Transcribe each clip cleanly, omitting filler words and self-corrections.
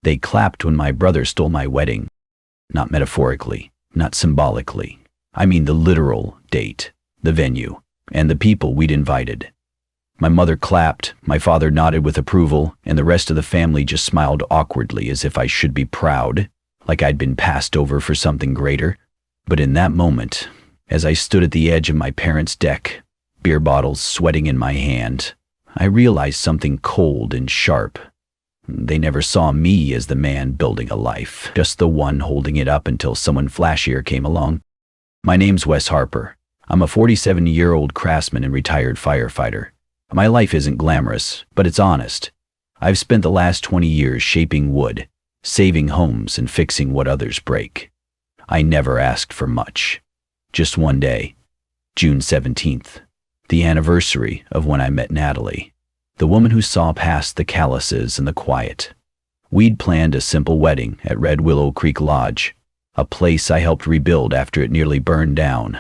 They clapped when my brother stole my wedding. Not metaphorically, not symbolically. I mean the literal date, the venue, and the people we'd invited. My mother clapped, my father nodded with approval, and the rest of the family just smiled awkwardly as if I should be proud, like I'd been passed over for something greater. But in that moment, as I stood at the edge of my parents' deck, beer bottles sweating in my hand, I realized something cold and sharp. They never saw me as the man building a life, just the one holding it up until someone flashier came along. My name's Wes Harper. I'm a 47-year-old craftsman and retired firefighter. My life isn't glamorous, but it's honest. I've spent the last 20 years shaping wood, saving homes, and fixing what others break. I never asked for much. Just one day, June 17th, the anniversary of when I met Natalie, the woman who saw past the calluses and the quiet. We'd planned a simple wedding at Red Willow Creek Lodge, a place I helped rebuild after it nearly burned down.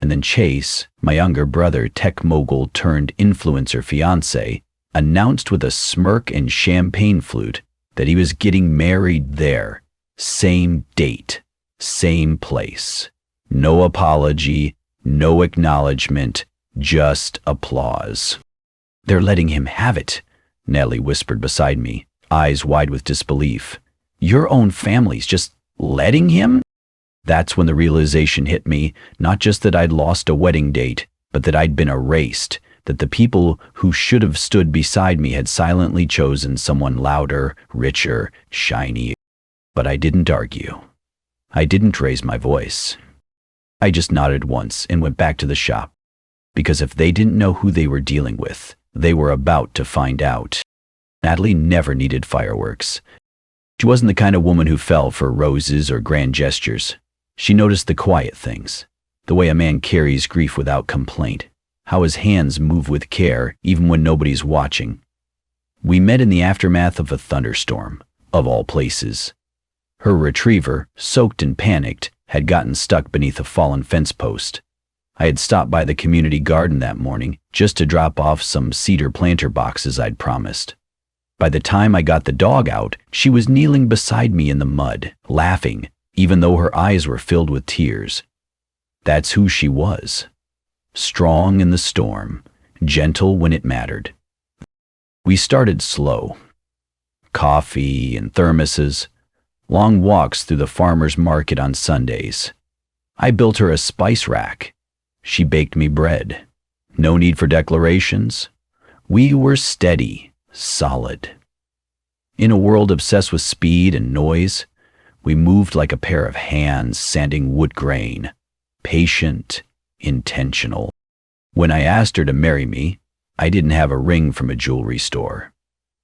And then Chase, my younger brother, tech mogul turned influencer fiancé, announced with a smirk and champagne flute that he was getting married there. Same date, same place. No apology, no acknowledgement, just applause. "They're letting him have it," Natalie whispered beside me, eyes wide with disbelief. "Your own family's just letting him?" That's when the realization hit me, not just that I'd lost a wedding date, but that I'd been erased, that the people who should have stood beside me had silently chosen someone louder, richer, shinier. But I didn't argue. I didn't raise my voice. I just nodded once and went back to the shop. Because if they didn't know who they were dealing with, they were about to find out. Natalie never needed fireworks. She wasn't the kind of woman who fell for roses or grand gestures. She noticed the quiet things, the way a man carries grief without complaint, how his hands move with care even when nobody's watching. We met in the aftermath of a thunderstorm, of all places. Her retriever, soaked and panicked, had gotten stuck beneath a fallen fence post. I had stopped by the community garden that morning just to drop off some cedar planter boxes I'd promised. By the time I got the dog out, she was kneeling beside me in the mud, laughing, even though her eyes were filled with tears. That's who she was. Strong in the storm, gentle when it mattered. We started slow. Coffee and thermoses, long walks through the farmer's market on Sundays. I built her a spice rack. She baked me bread. No need for declarations. We were steady, solid. In a world obsessed with speed and noise, we moved like a pair of hands sanding wood grain, patient, intentional. When I asked her to marry me, I didn't have a ring from a jewelry store.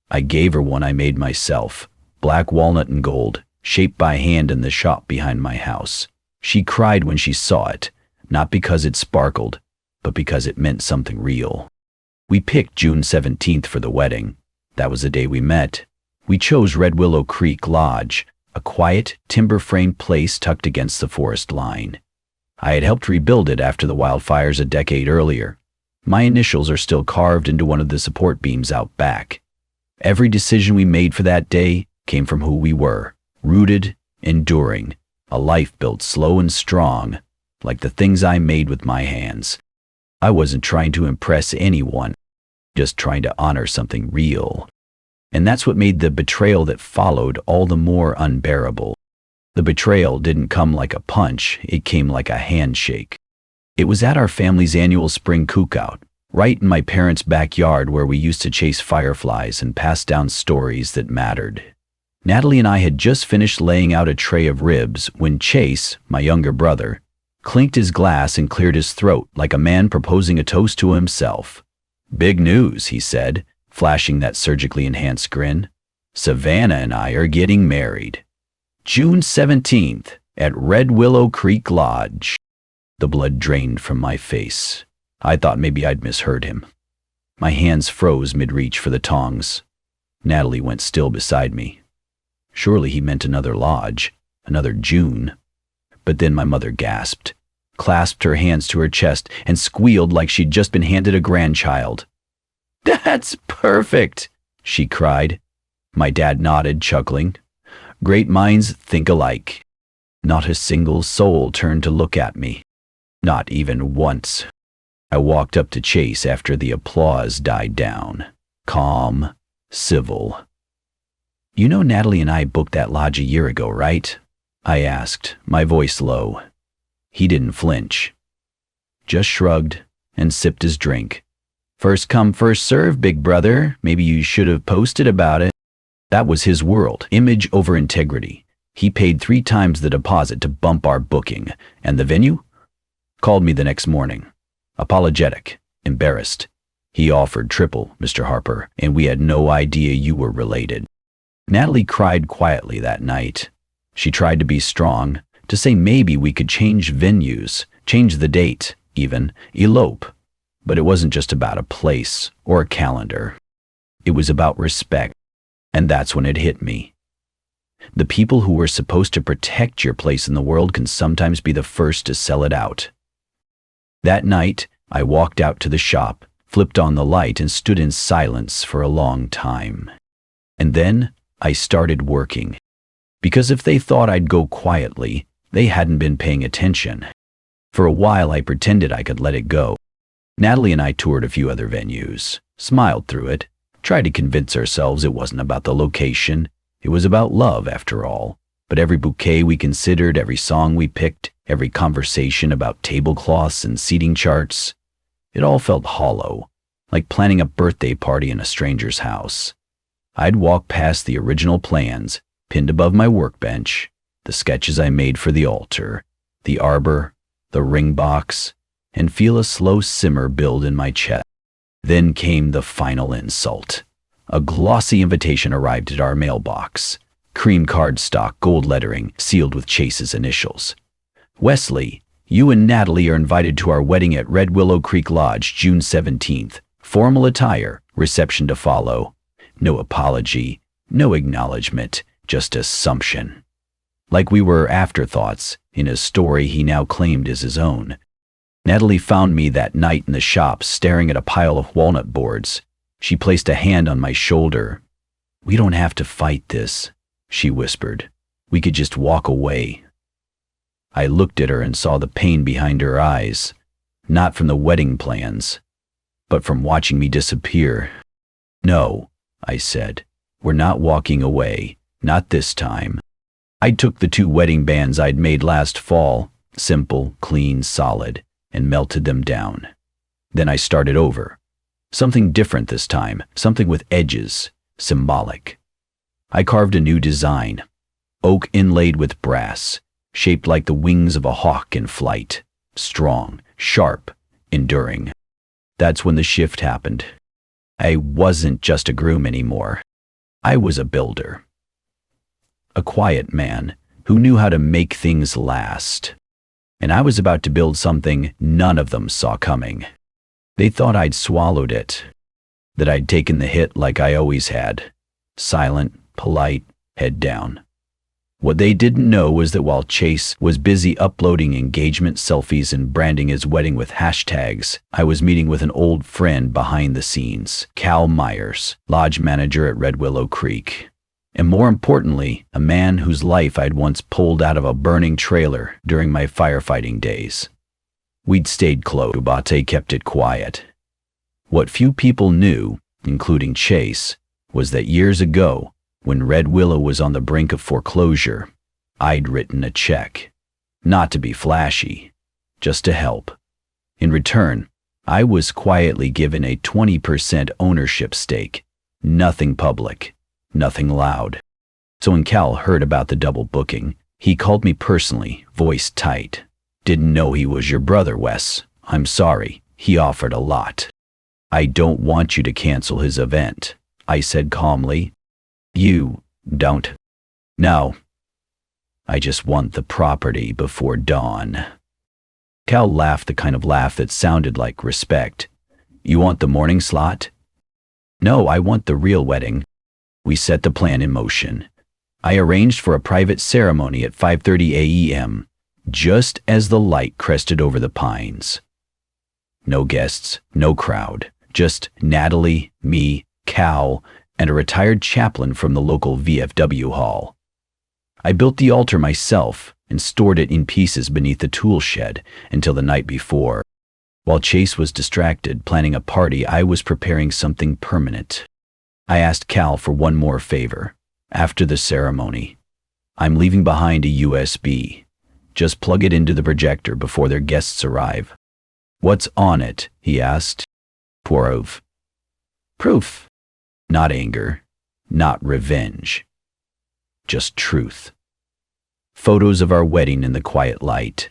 I gave her one I made myself, black walnut and gold, shaped by hand in the shop behind my house. She cried when she saw it, not because it sparkled, but because it meant something real. We picked June 17th for the wedding. That was the day we met. We chose Red Willow Creek Lodge, a quiet, timber-framed place tucked against the forest line. I had helped rebuild it after the wildfires a decade earlier. My initials are still carved into one of the support beams out back. Every decision we made for that day came from who we were, rooted, enduring, a life built slow and strong, like the things I made with my hands. I wasn't trying to impress anyone, just trying to honor something real. And that's what made the betrayal that followed all the more unbearable. The betrayal didn't come like a punch, it came like a handshake. It was at our family's annual spring cookout, right in my parents' backyard where we used to chase fireflies and pass down stories that mattered. Natalie and I had just finished laying out a tray of ribs when Chase, my younger brother, clinked his glass and cleared his throat like a man proposing a toast to himself. "Big news," he said, flashing that surgically enhanced grin. "Savannah and I are getting married. June 17th at Red Willow Creek Lodge." The blood drained from my face. I thought maybe I'd misheard him. My hands froze mid-reach for the tongs. Natalie went still beside me. Surely he meant another lodge, another June. But then my mother gasped, clasped her hands to her chest, and squealed like she'd just been handed a grandchild. "That's perfect," she cried. My dad nodded, chuckling. Great minds think alike. Not a single soul turned to look at me. Not even once. I walked up to Chase after the applause died down. Calm, civil. You know Natalie and I booked that lodge a year ago, right? I asked, my voice low. He didn't flinch. Just shrugged and sipped his drink. First come, first serve, big brother. Maybe you should have posted about it. That was his world, image over integrity. He paid 3 times the deposit to bump our booking. And the venue? Called me the next morning. Apologetic, embarrassed. He offered triple, Mr. Harper, and we had no idea you were related. Natalie cried quietly that night. She tried to be strong, to say maybe we could change venues, change the date, even elope. But it wasn't just about a place or a calendar. It was about respect. And that's when it hit me. The people who were supposed to protect your place in the world can sometimes be the first to sell it out. That night, I walked out to the shop, flipped on the light, and stood in silence for a long time. And then I started working. Because if they thought I'd go quietly, they hadn't been paying attention. For a while, I pretended I could let it go. Natalie and I toured a few other venues, smiled through it, tried to convince ourselves it wasn't about the location. It was about love, after all. But every bouquet we considered, every song we picked, every conversation about tablecloths and seating charts, it all felt hollow, like planning a birthday party in a stranger's house. I'd walk past the original plans, pinned above my workbench, the sketches I made for the altar, the arbor, the ring box, and feel a slow simmer build in my chest. Then came the final insult. A glossy invitation arrived at our mailbox. Cream cardstock, gold lettering, sealed with Chase's initials. Wesley, you and Natalie are invited to our wedding at Red Willow Creek Lodge, June 17th. Formal attire, reception to follow. No apology, no acknowledgement, just assumption. Like we were afterthoughts in a story he now claimed as his own. Natalie found me that night in the shop staring at a pile of walnut boards. She placed a hand on my shoulder. We don't have to fight this, she whispered. We could just walk away. I looked at her and saw the pain behind her eyes, not from the wedding plans, but from watching me disappear. No, I said, we're not walking away, not this time. I took the 2 wedding bands I'd made last fall, simple, clean, solid, and melted them down. Then I started over. Something different this time, something with edges, symbolic. I carved a new design, oak inlaid with brass, shaped like the wings of a hawk in flight, strong, sharp, enduring. That's when the shift happened. I wasn't just a groom anymore. I was a builder. A quiet man who knew how to make things last. And I was about to build something none of them saw coming. They thought I'd swallowed it, that I'd taken the hit like I always had, silent, polite, head down. What they didn't know was that while Chase was busy uploading engagement selfies and branding his wedding with hashtags, I was meeting with an old friend behind the scenes, Cal Myers, lodge manager at Red Willow Creek. And more importantly, a man whose life I'd once pulled out of a burning trailer during my firefighting days. We'd stayed close, but they kept it quiet. What few people knew, including Chase, was that years ago, when Red Willow was on the brink of foreclosure, I'd written a check. Not to be flashy, just to help. In return, I was quietly given a 20% ownership stake. Nothing public, nothing loud. So when Cal heard about the double booking, he called me personally, voice tight. Didn't know he was your brother, Wes. I'm sorry. He offered a lot. I don't want you to cancel his event, I said calmly. You don't. No. I just want the property before dawn. Cal laughed, the kind of laugh that sounded like respect. You want the morning slot? No, I want the real wedding. We set the plan in motion. I arranged for a private ceremony at 5:30 a.m., just as the light crested over the pines. No guests, no crowd, just Natalie, me, Cal, and a retired chaplain from the local VFW hall. I built the altar myself and stored it in pieces beneath the tool shed until the night before. While Chase was distracted planning a party, I was preparing something permanent. I asked Cal for one more favor. After the ceremony, I'm leaving behind a USB. Just plug it into the projector before their guests arrive. What's on it? He asked. Proof. Proof. Not anger, not revenge. Just truth. Photos of our wedding in the quiet light.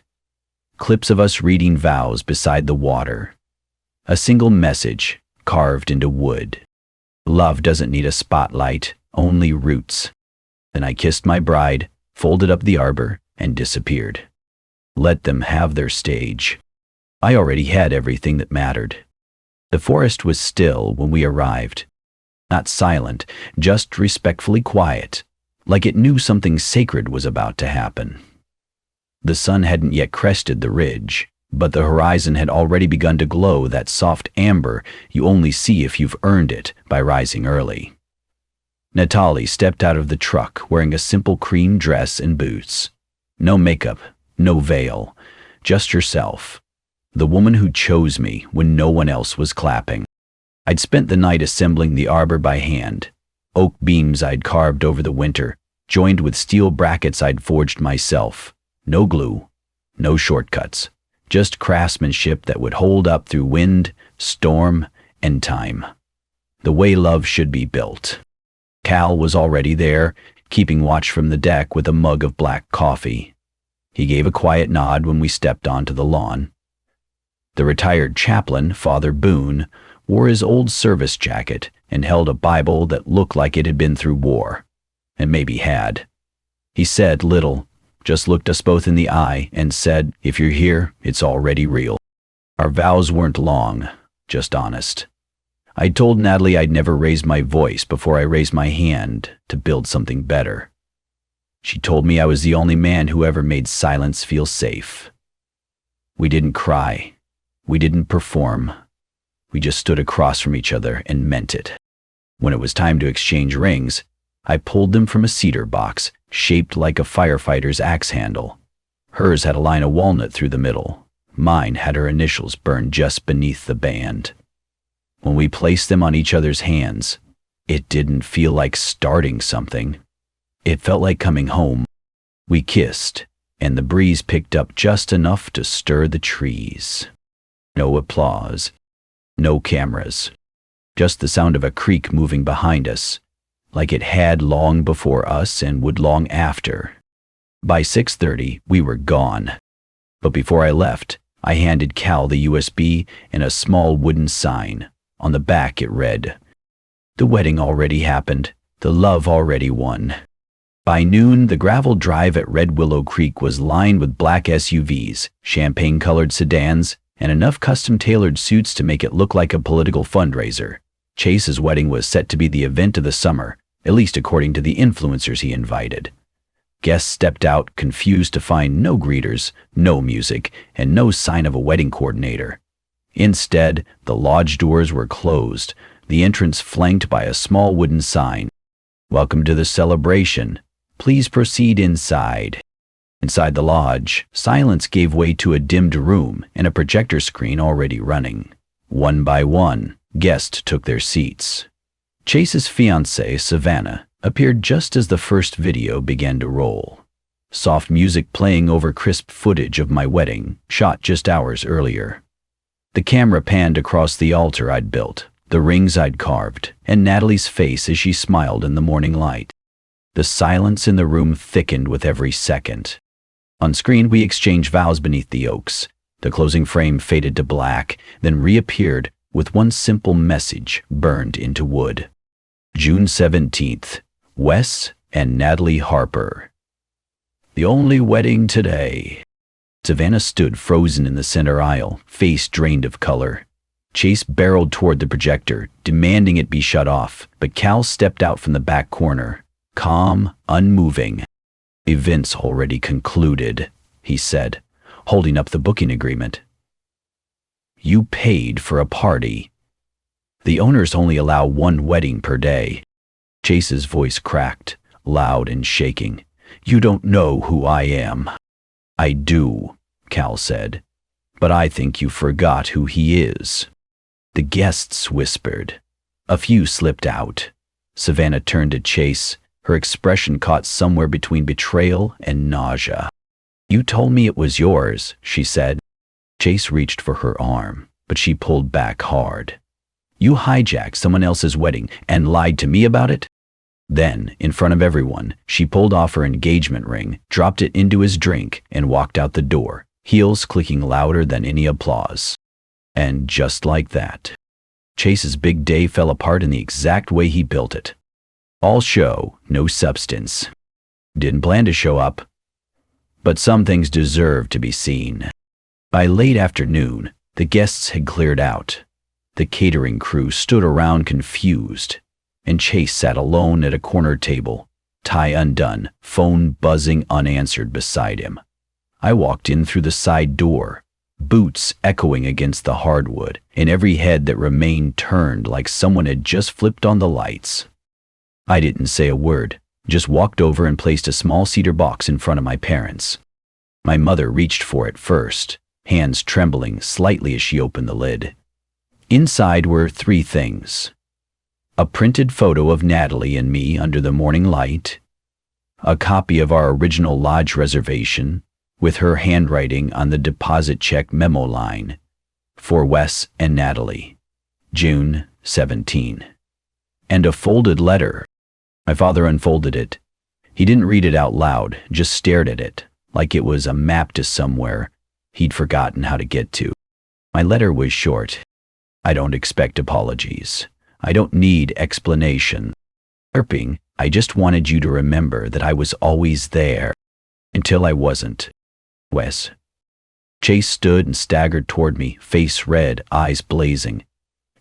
Clips of us reading vows beside the water. A single message carved into wood. Love doesn't need a spotlight, only roots. Then I kissed my bride, folded up the arbor, and disappeared. Let them have their stage. I already had everything that mattered. The forest was still when we arrived. Not silent, just respectfully quiet, like it knew something sacred was about to happen. The sun hadn't yet crested the ridge, but the horizon had already begun to glow that soft amber you only see if you've earned it by rising early. Natalie stepped out of the truck wearing a simple cream dress and boots. No makeup, no veil, just herself. The woman who chose me when no one else was clapping. I'd spent the night assembling the arbor by hand. Oak beams I'd carved over the winter, joined with steel brackets I'd forged myself. No glue, no shortcuts, just craftsmanship that would hold up through wind, storm, and time. The way love should be built. Cal was already there, keeping watch from the deck with a mug of black coffee. He gave a quiet nod when we stepped onto the lawn. The retired chaplain, Father Boone, wore his old service jacket and held a Bible that looked like it had been through war, and maybe had. He said little, just looked us both in the eye and said, "If you're here, it's already real." Our vows weren't long, just honest. I told Natalie I'd never raise my voice before I raised my hand to build something better. She told me I was the only man who ever made silence feel safe. We didn't cry. We didn't perform. We just stood across from each other and meant it. When it was time to exchange rings, I pulled them from a cedar box, shaped like a firefighter's axe handle. Hers had a line of walnut through the middle. Mine had her initials burned just beneath the band. When we placed them on each other's hands, it didn't feel like starting something. It felt like coming home. We kissed, and the breeze picked up just enough to stir the trees. No applause, no cameras, just the sound of a creek moving behind us, like it had long before us and would long after. By 6:30, we were gone. But before I left, I handed Cal the USB and a small wooden sign. On the back it read, "The wedding already happened. The love already won." By noon, the gravel drive at Red Willow Creek was lined with black SUVs, champagne-colored sedans, and enough custom-tailored suits to make it look like a political fundraiser. Chase's wedding was set to be the event of the summer, at least according to the influencers he invited. Guests stepped out, confused to find no greeters, no music, and no sign of a wedding coordinator. Instead, the lodge doors were closed, the entrance flanked by a small wooden sign. "Welcome to the celebration. Please proceed inside." Inside the lodge, silence gave way to a dimmed room and a projector screen already running. One by one, guests took their seats. Chase's fiancée, Savannah, appeared just as the first video began to roll. Soft music playing over crisp footage of my wedding, shot just hours earlier. The camera panned across the altar I'd built, the rings I'd carved, and Natalie's face as she smiled in the morning light. The silence in the room thickened with every second. On screen, we exchanged vows beneath the oaks. The closing frame faded to black, then reappeared with one simple message burned into wood. June 17th, Wes and Natalie Harper. The only wedding today. Savannah stood frozen in the center aisle, face drained of color. Chase barreled toward the projector, demanding it be shut off, but Cal stepped out from the back corner, calm, unmoving. "Events already concluded," he said, holding up the booking agreement. "You paid for a party. The owners only allow one wedding per day. Chase's voice cracked, loud and shaking. "You don't know who I am." "I do," Cal said, "but I think you forgot who he is." The guests whispered. A few slipped out. Savannah turned to Chase, her expression caught somewhere between betrayal and nausea. "You told me it was yours," she said. Chase reached for her arm, but she pulled back hard. "You hijacked someone else's wedding and lied to me about it?" Then, in front of everyone, she pulled off her engagement ring, dropped it into his drink, and walked out the door, heels clicking louder than any applause. And just like that, Chase's big day fell apart in the exact way he built it. All show, no substance. Didn't plan to show up. But some things deserve to be seen. By late afternoon, the guests had cleared out. The catering crew stood around confused, and Chase sat alone at a corner table, tie undone, phone buzzing unanswered beside him. I walked in through the side door, boots echoing against the hardwood, and every head that remained turned like someone had just flipped on the lights. I didn't say a word, just walked over and placed a small cedar box in front of my parents. My mother reached for it first, hands trembling slightly as she opened the lid. Inside were three things: a printed photo of Natalie and me under the morning light, a copy of our original lodge reservation, with her handwriting on the deposit check memo line, "For Wes and Natalie, June 17. And a folded letter. My father unfolded it. He didn't read it out loud, just stared at it, like it was a map to somewhere he'd forgotten how to get to. My letter was short. "I don't expect apologies. I don't need explanation. I just wanted you to remember that I was always there, until I wasn't. Wes." Chase stood and staggered toward me, face red, eyes blazing.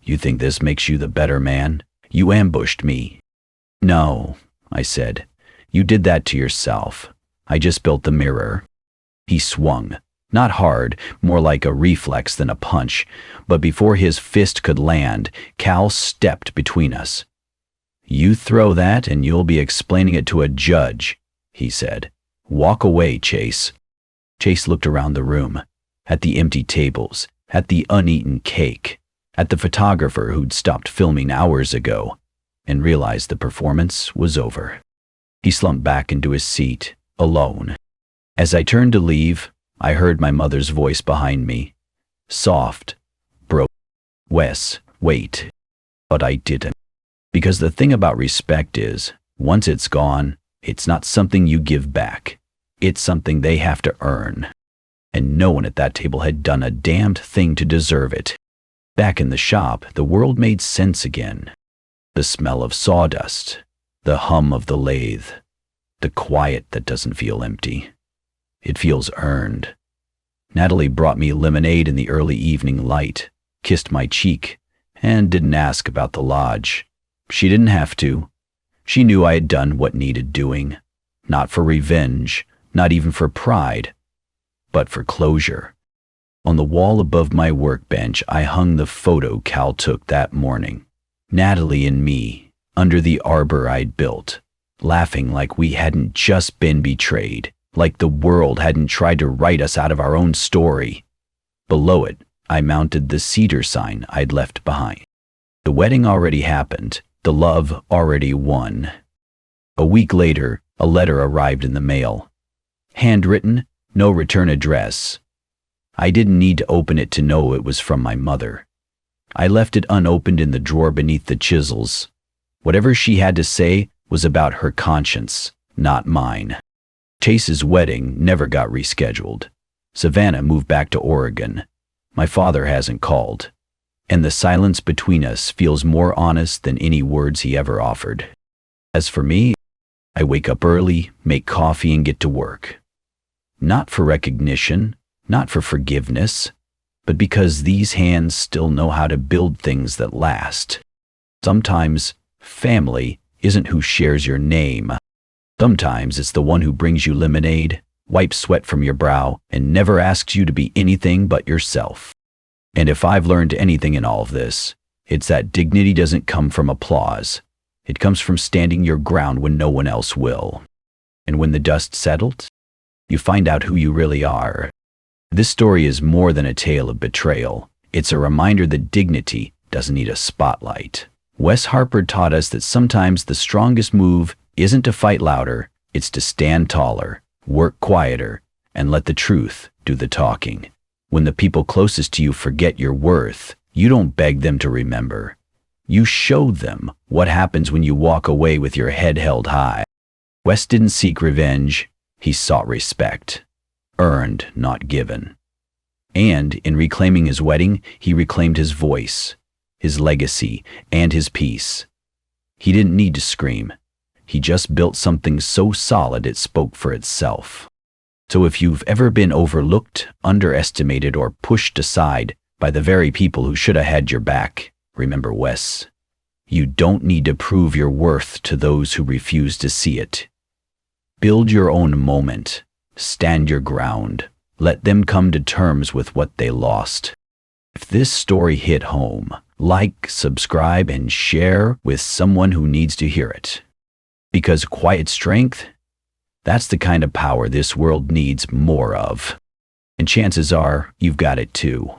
"You think this makes you the better man? You ambushed me." "No," I said. "You did that to yourself. I just built the mirror." He swung. Not hard, more like a reflex than a punch, but before his fist could land, Cal stepped between us. "You throw that and you'll be explaining it to a judge," he said. "Walk away, Chase." Chase looked around the room, at the empty tables, at the uneaten cake, at the photographer who'd stopped filming hours ago, and realized the performance was over. He slumped back into his seat, alone. As I turned to leave, I heard my mother's voice behind me. Soft, broke. "Wes, wait." But I didn't. Because the thing about respect is, once it's gone, it's not something you give back. It's something they have to earn. And no one at that table had done a damned thing to deserve it. Back in the shop, the world made sense again. The smell of sawdust, the hum of the lathe, the quiet that doesn't feel empty. It feels earned. Natalie brought me lemonade in the early evening light, kissed my cheek, and didn't ask about the lodge. She didn't have to. She knew I had done what needed doing, not for revenge, not even for pride, but for closure. On the wall above my workbench, I hung the photo Cal took that morning. Natalie and me, under the arbor I'd built, laughing like we hadn't just been betrayed, like the world hadn't tried to write us out of our own story. Below it, I mounted the cedar sign I'd left behind. The wedding already happened, the love already won. A week later, a letter arrived in the mail. Handwritten, no return address. I didn't need to open it to know it was from my mother. I left it unopened in the drawer beneath the chisels. Whatever she had to say was about her conscience, not mine. Chase's wedding never got rescheduled. Savannah moved back to Oregon. My father hasn't called. And the silence between us feels more honest than any words he ever offered. As for me, I wake up early, make coffee, and get to work. Not for recognition, not for forgiveness, but because these hands still know how to build things that last. Sometimes, family isn't who shares your name. Sometimes it's the one who brings you lemonade, wipes sweat from your brow, and never asks you to be anything but yourself. And if I've learned anything in all of this, it's that dignity doesn't come from applause. It comes from standing your ground when no one else will. And when the dust settles, you find out who you really are. This story is more than a tale of betrayal. It's a reminder that dignity doesn't need a spotlight. Wes Harper taught us that sometimes the strongest move isn't to fight louder, it's to stand taller, work quieter, and let the truth do the talking. When the people closest to you forget your worth, you don't beg them to remember. You show them what happens when you walk away with your head held high. Wes didn't seek revenge, he sought respect. Earned, not given. And in reclaiming his wedding, he reclaimed his voice, his legacy, and his peace. He didn't need to scream. He just built something so solid it spoke for itself. So if you've ever been overlooked, underestimated, or pushed aside by the very people who should have had your back, remember Wes. You don't need to prove your worth to those who refuse to see it. Build your own moment. Stand your ground. Let them come to terms with what they lost. If this story hit home, like, subscribe, and share with someone who needs to hear it. Because quiet strength, that's the kind of power this world needs more of. And chances are, you've got it too.